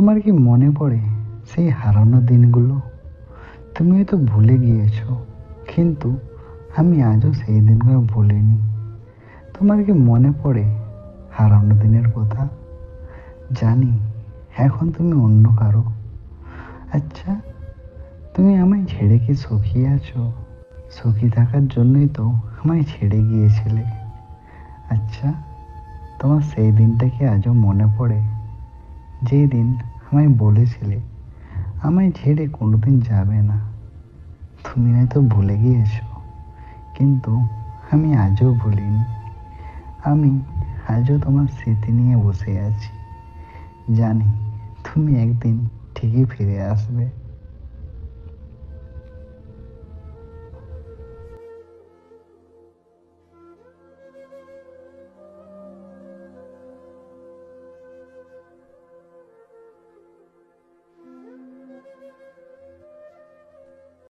তোমার কি মনে পড়ে সেই হারানো দিনগুলো? তুমি হয়তো ভুলে গিয়েছো, কিন্তু আমি আজও সেই দিনগুলো ভুলিনি। তোমার কি মনে পড়ে হারানো দিনের কথা? জানি এখন তুমি অন্য কারো। আচ্ছা, তুমি আমায় ছেড়ে কি সুখী আছো? সুখী থাকার জন্যই তো আমায় ছেড়ে গিয়েছিলে। আচ্ছা, তোমার সেই দিনটা কি আজও মনে পড়ে, যেই দিন আমায় বলেছিলে আমায় ছেড়ে কোনোদিন যাবে না? তুমি হয়তো ভুলে গিয়েছো, কিন্তু আমি আজও ভুলিনি। আমি আজও তোমার স্মৃতি নিয়ে বসে আছি। জানি তুমি একদিন ঠিকই ফিরে আসবে।